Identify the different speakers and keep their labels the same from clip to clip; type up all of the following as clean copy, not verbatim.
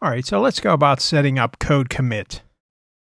Speaker 1: All right, so let's go about setting up CodeCommit.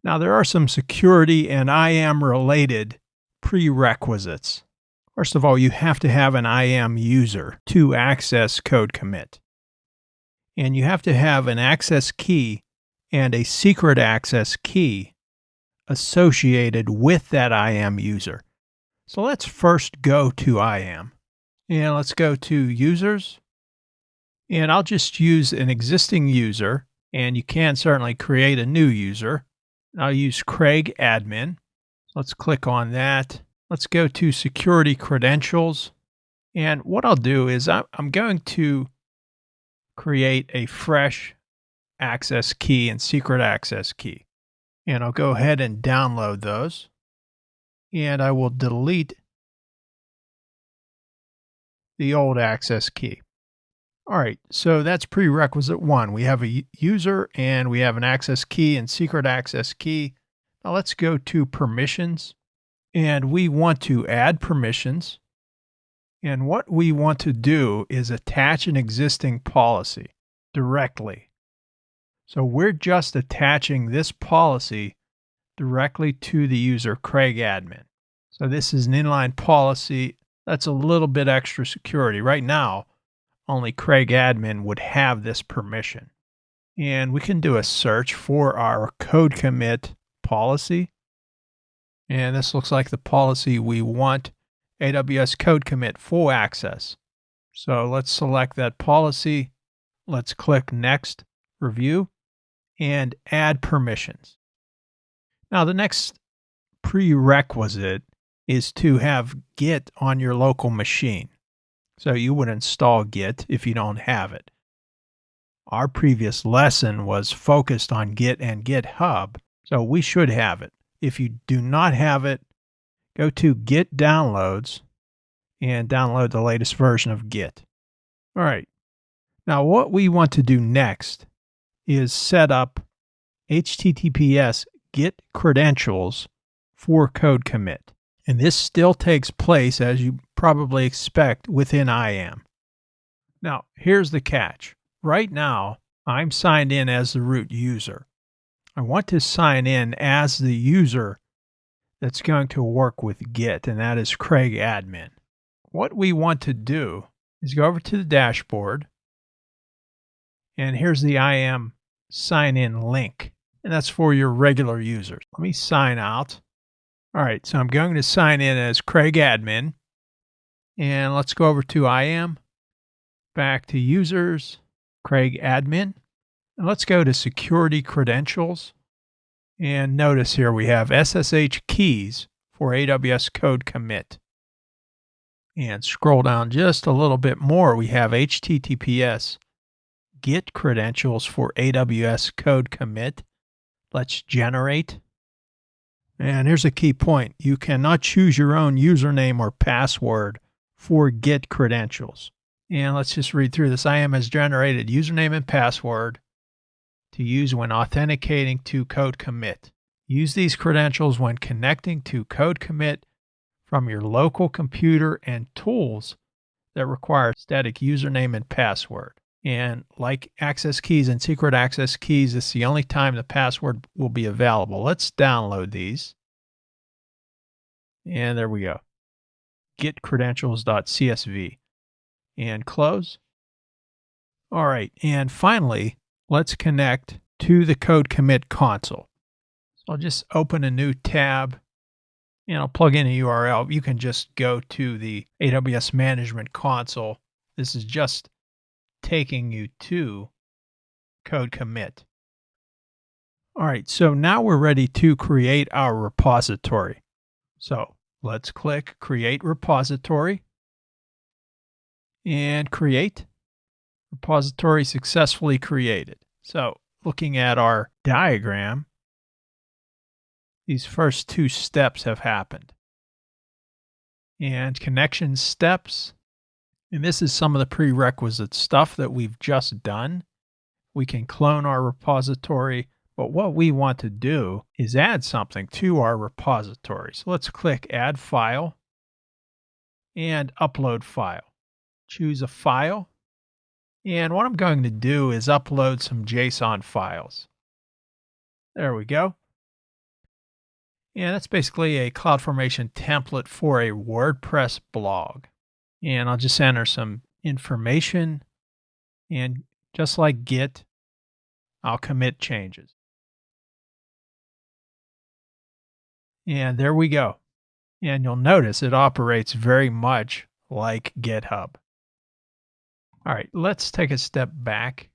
Speaker 1: Now, there are some security and IAM related prerequisites. First of all, you have to have an IAM user to access CodeCommit. And you have to have an access key and a secret access key associated with that IAM user. So let's first go to IAM. And let's go to users. And I'll just use an existing user, and you can certainly create a new user. I'll use Craig Admin. Let's click on that. Let's go to security credentials. And what I'll do is I'm going to create a fresh access key and secret access key. And I'll go ahead and download those. And I will delete the old access key. All right, so that's prerequisite 1. We have a user and we have an access key and secret access key. Now let's go to permissions, and we want to add permissions. And what we want to do is attach an existing policy directly. So we're just attaching this policy directly to the user Craig Admin. So this is an inline policy. That's a little bit extra security. Right now, only Craig Admin would have this permission. And we can do a search for our CodeCommit policy. And this looks like the policy we want, AWS CodeCommit full access. So let's select that policy. Let's click Next, Review, and Add Permissions. Now the next prerequisite is to have Git on your local machine. So you would install Git if you don't have it. Our previous lesson was focused on Git and GitHub, so we should have it. If you do not have it, go to Git Downloads and download the latest version of Git. All right. Now what we want to do next is set up HTTPS Git credentials for CodeCommit. And this still takes place, as you probably expect, within IAM. Now, here's the catch. Right now, I'm signed in as the root user. I want to sign in as the user that's going to work with Git, and that is Craig Admin. What we want to do is go over to the dashboard, and here's the IAM sign-in link, and that's for your regular users. Let me sign out. All right, so I'm going to sign in as Craig Admin, and let's go over to IAM, back to users, Craig Admin, and let's go to security credentials, and notice here we have SSH keys for AWS CodeCommit. And scroll down just a little bit more, we have HTTPS Git credentials for AWS CodeCommit. Let's generate. And here's a key point. You cannot choose your own username or password for Git credentials. And let's just read through this. IAM has generated username and password to use when authenticating to CodeCommit. Use these credentials when connecting to CodeCommit from your local computer and tools that require static username and password. And like access keys and secret access keys, it's the only time the password will be available. Let's download these. And there we go. Gitcredentials.csv. And close. All right. And finally, let's connect to the CodeCommit console. So I'll just open a new tab and I'll plug in a URL. You can just go to the AWS Management Console. This is just taking you to CodeCommit. All right, so now we're ready to create our repository. So let's click Create Repository and create. Repository successfully created. So looking at our diagram, these first two steps have happened. And connection steps. And this is some of the prerequisite stuff that we've just done. We can clone our repository, but what we want to do is add something to our repository. So let's click Add File and Upload File. Choose a file And what I'm going to do is upload some JSON files. There we go. And that's basically a CloudFormation template for a WordPress blog. And I'll just enter some information, and just like Git, I'll commit changes. And there we go. And you'll notice it operates very much like GitHub. All right, let's take a step back.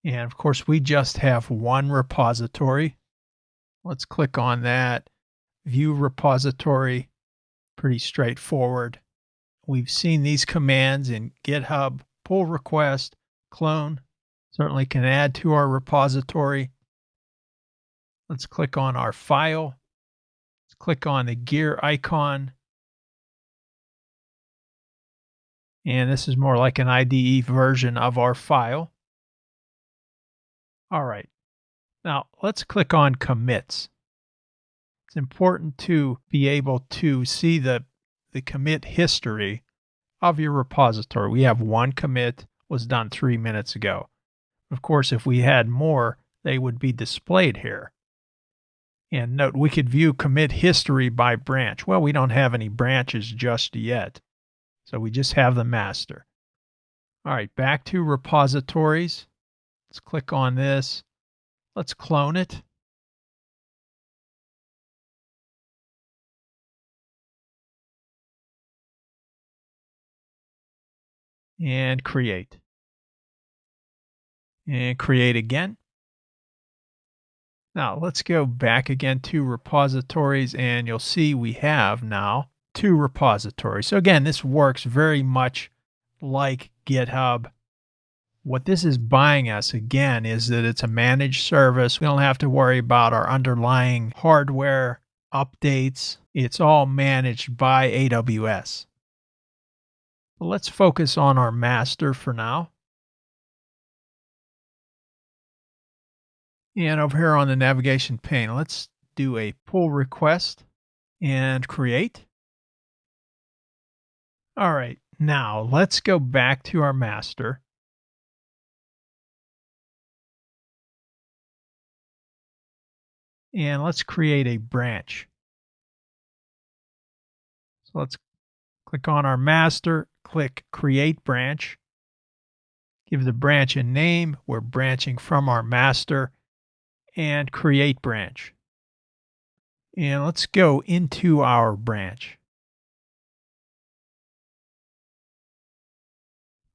Speaker 1: And of course, we just have one repository. Let's click on that. View repository. Pretty straightforward. We've seen these commands in GitHub. Pull request, clone. Certainly can add to our repository. Let's click on our file. Let's click on the gear icon. And this is more like an IDE version of our file. All right. Now let's click on commits. It's important to be able to see the commit history of your repository. We have one commit, was done 3 minutes ago. Of course, if we had more, they would be displayed here. And note, we could view commit history by branch. Well, we don't have any branches just yet, so we just have the master. All right, back to repositories. Let's click on this. Let's clone it. And create. And create again. Now let's go back again to repositories, and you'll see we have now 2 repositories. So again, this works very much like GitHub. What this is buying us again is that it's a managed service. We don't have to worry about our underlying hardware updates. It's all managed by AWS. Let's focus on our master for now. And over here on the navigation pane, let's do a pull request and create. All right, now let's go back to our master. And let's create a branch. So let's click on our master, click create branch. Give the branch a name. We're branching from our master, and create branch. And let's go into our branch.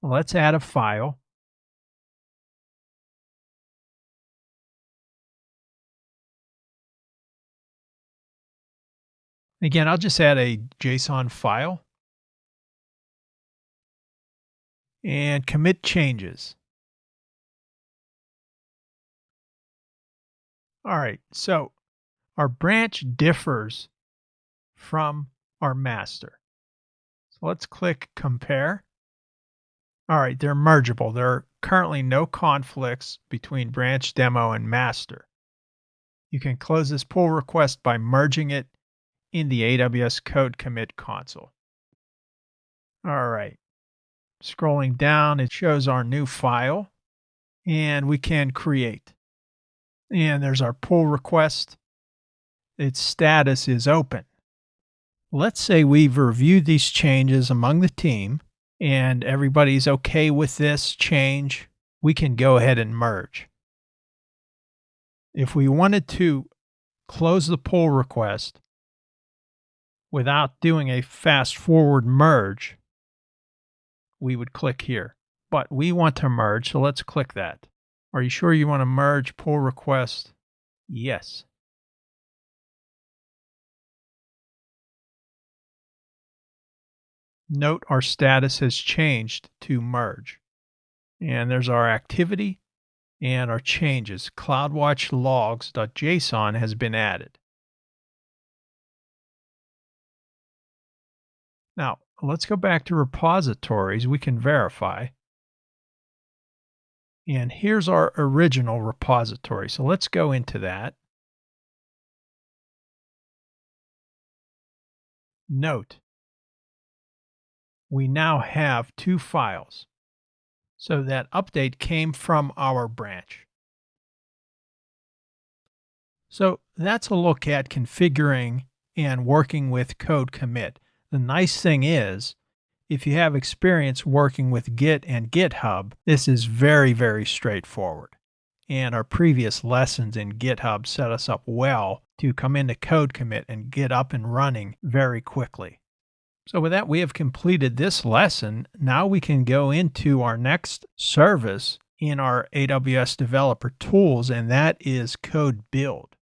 Speaker 1: Let's add a file. Again, I'll just add a JSON file and commit changes. All right, so our branch differs from our master. So let's click compare. All right, they're mergeable. There are currently no conflicts between branch demo and master. You can close this pull request by merging it in the AWS CodeCommit console. All right, scrolling down, it shows our new file, and we can create. And there's our pull request. Its status is open. Let's say we've reviewed these changes among the team, and everybody's okay with this change. We can go ahead and merge. If we wanted to close the pull request without doing a fast forward merge, we would click here. But we want to merge, so let's click that. Are you sure you want to merge pull request? Yes. Note our status has changed to merge. And there's our activity and our changes. CloudWatch logs.json has been added. Now, let's go back to repositories. We can verify. And here's our original repository. So let's go into that. Note, we now have two files. So that update came from our branch. So that's a look at configuring and working with CodeCommit. The nice thing is, if you have experience working with Git and GitHub, this is very, very straightforward. And our previous lessons in GitHub set us up well to come into CodeCommit and get up and running very quickly. So with that, we have completed this lesson. Now we can go into our next service in our AWS Developer Tools, and that is Code Build.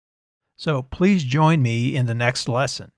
Speaker 1: So please join me in the next lesson.